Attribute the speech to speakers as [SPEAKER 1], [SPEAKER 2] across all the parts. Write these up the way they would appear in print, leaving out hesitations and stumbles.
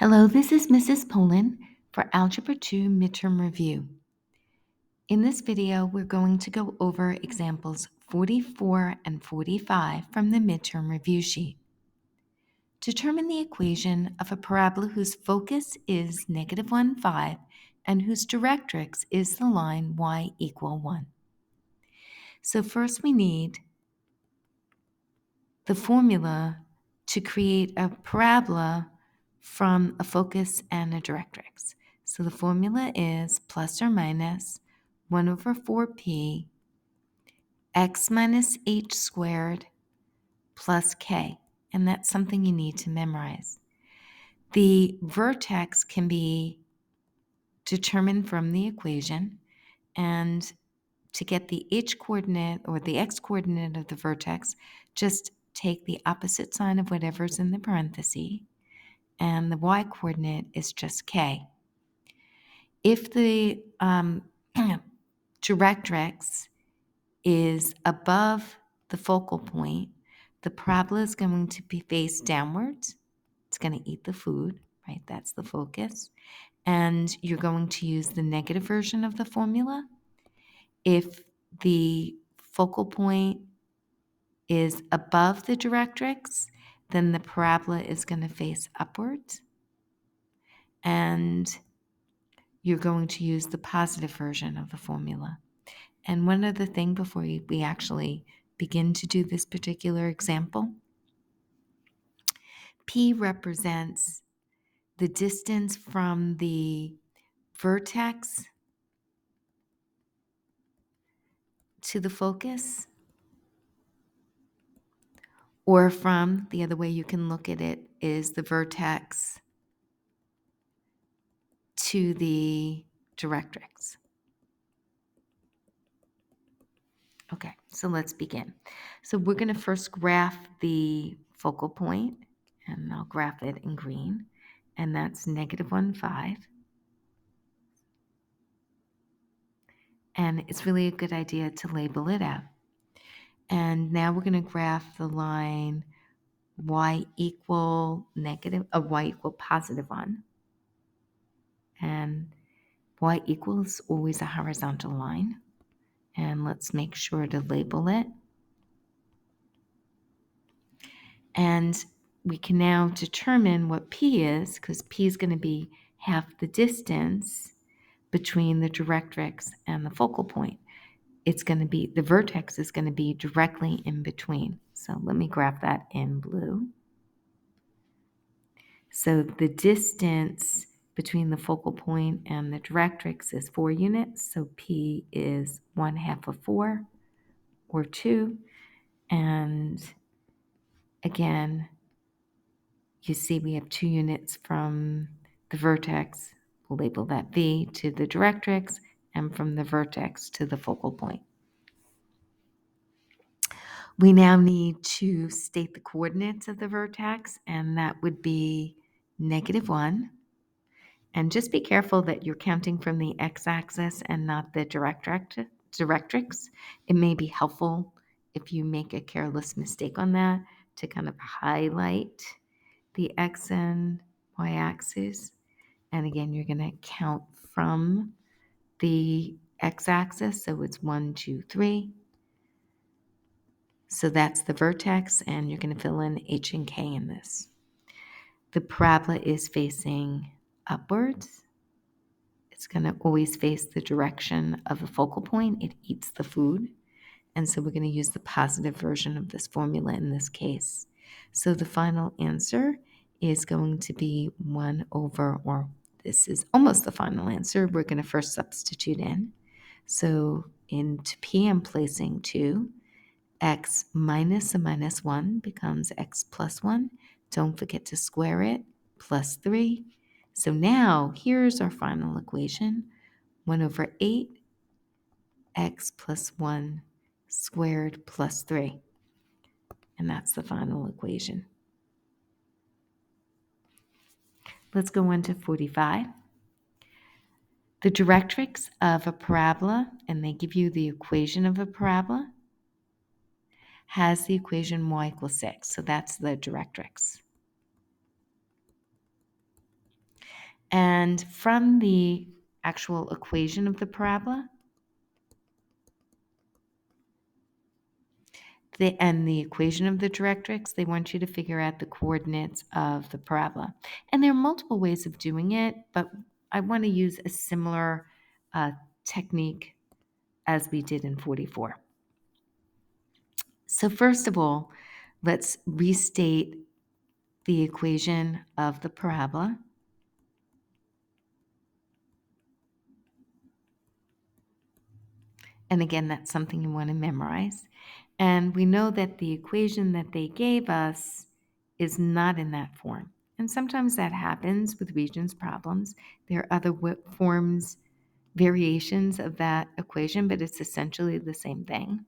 [SPEAKER 1] Hello, this is Mrs. Poland for Algebra 2 Midterm Review. In this video, we're going to go over examples 44 and 45 from the midterm review sheet. Determine the equation of a parabola whose focus is -1, 5, and whose directrix is the line y = 1. So first we need the formula to create a parabola from a focus and a directrix. So the formula is plus or minus 1 over 4p x minus h squared plus k. And that's something you need to memorize. The vertex can be determined from the equation, and to get the h coordinate or the x coordinate of the vertex, just take the opposite sign of whatever's in the parenthesis, and the y coordinate is just k. If the directrix is above the focal point, the parabola is going to be faced downwards. It's going to eat the food, right? That's the focus. And you're going to use the negative version of the formula. If the focal point is above the directrix, then the parabola is going to face upwards. And you're going to use the positive version of the formula. And one other thing before we actually begin to do this particular example, P represents the distance from the vertex to the focus, or from, the other way you can look at it is the vertex to the directrix. Okay, so let's begin. So we're going to first graph the focal point, and I'll graph it in green, and that's -1, 5. And it's really a good idea to label it out. And now we're going to graph the line y equal +1. And y equals always a horizontal line. And let's make sure to label it. And we can now determine what P is, because P is going to be half the distance between the directrix and the focal point. It's going to be, the vertex is going to be directly in between. So let me graph that in blue. So the distance between the focal point and the directrix is 4 units. So P is 1/2 of 4, or 2. And again, you see we have 2 units from the vertex. We'll label that V, to the directrix, and from the vertex to the focal point. We now need to state the coordinates of the vertex, and that would be -1. And just be careful that you're counting from the x-axis and not the directrix. It may be helpful if you make a careless mistake on that to kind of highlight the x and y-axis. And again, you're going to count from the x-axis, so it's 1, 2, 3. So that's the vertex, and you're going to fill in h and k in this. The parabola is facing upwards. It's going to always face the direction of the focal point. It eats the food. And so we're going to use the positive version of this formula in this case. So the final answer is going to be 1 over, or this is almost the final answer. We're going to first substitute in. So into P, I'm placing 2. X minus a -1 becomes x plus 1. Don't forget to square it, plus 3. So now here's our final equation, 1 over 8, x plus 1 squared plus 3. And that's the final equation. Let's go on to 45. The directrix of a parabola, and they give you the equation of a parabola, has the equation y = 6. So that's the directrix. And from the actual equation of the parabola, and the equation of the directrix, they want you to figure out the coordinates of the parabola. And there are multiple ways of doing it, but I want to use a similar technique as we did in 44. So first of all, let's restate the equation of the parabola. And again, that's something you want to memorize. And we know that the equation that they gave us is not in that form. And sometimes that happens with Regents problems. There are other forms, variations of that equation, but it's essentially the same thing.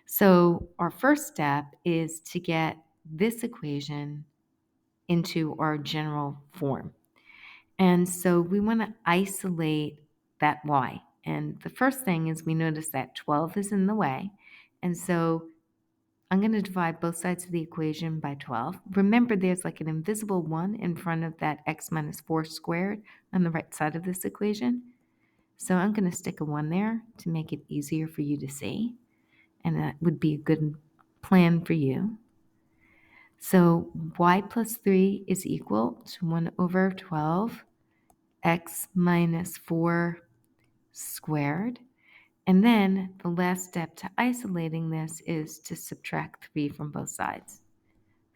[SPEAKER 1] So our first step is to get this equation into our general form. And so we want to isolate that y. And the first thing is we notice that 12 is in the way. And so I'm going to divide both sides of the equation by 12. Remember, there's like an invisible 1 in front of that x minus 4 squared on the right side of this equation. So I'm going to stick a 1 there to make it easier for you to see. And that would be a good plan for you. So y plus 3 is equal to 1 over 12 x minus 4 squared. And then the last step to isolating this is to subtract 3 from both sides.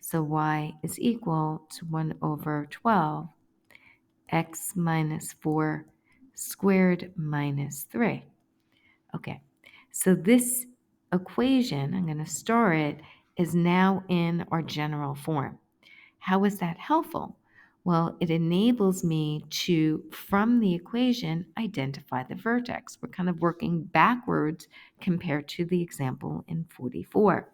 [SPEAKER 1] So y is equal to 1 over 12 x minus 4 squared minus 3. Okay, so this equation, I'm going to store it, is now in our general form. How is that helpful? Well, it enables me to, from the equation, identify the vertex. We're kind of working backwards compared to the example in 44.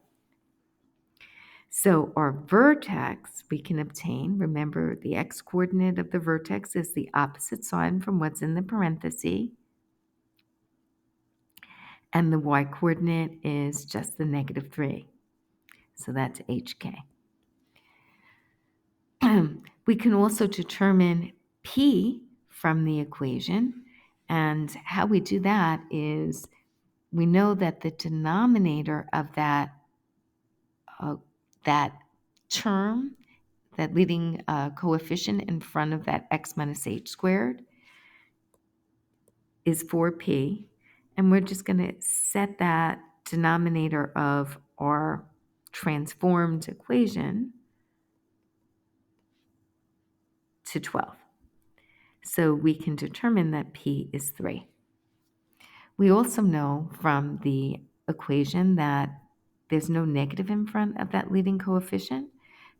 [SPEAKER 1] So our vertex we can obtain, remember the x-coordinate of the vertex is the opposite side from what's in the parenthesis, and the y-coordinate is just the negative 3. So that's hk. We can also determine p from the equation, and how we do that is we know that the denominator of that term, that leading coefficient in front of that x minus h squared, is 4p, and we're just going to set that denominator of our transformed equation to 12. So we can determine that p is 3. We also know from the equation that there's no negative in front of that leading coefficient,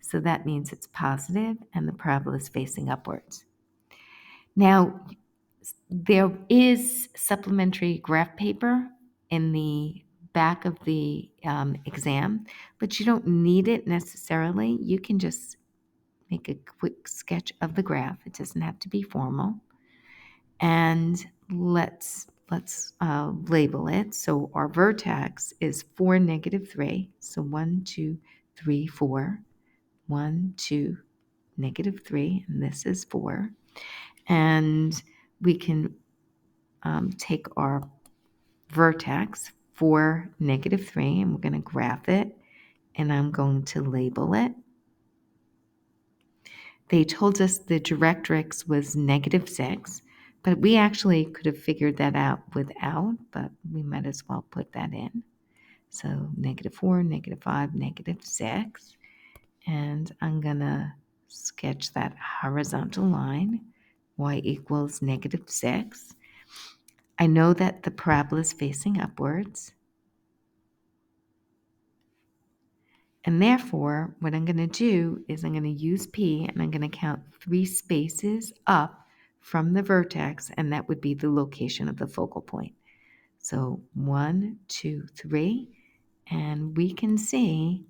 [SPEAKER 1] so that means it's positive and the parabola is facing upwards. Now, there is supplementary graph paper in the back of the exam, but you don't need it necessarily. You can just make a quick sketch of the graph. It doesn't have to be formal. And let's label it. So our vertex is 4, negative 3. So 1, 2, 3, 4. 1, 2, negative 3, and this is 4. And we can take our vertex 4, negative 3, and we're going to graph it, and I'm going to label it. They told us the directrix was negative 6, but we actually could have figured that out without, but we might as well put that in. So negative 4, negative 5, negative 6, and I'm going to sketch that horizontal line, y equals negative 6. I know that the parabola is facing upwards. And therefore, what I'm going to do is I'm going to use P and I'm going to count 3 spaces up from the vertex, and that would be the location of the focal point. So 1, 2, 3, and we can see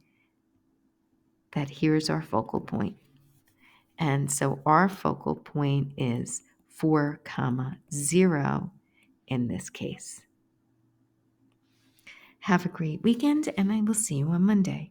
[SPEAKER 1] that here's our focal point. And so our focal point is 4, 0 in this case. Have a great weekend, and I will see you on Monday.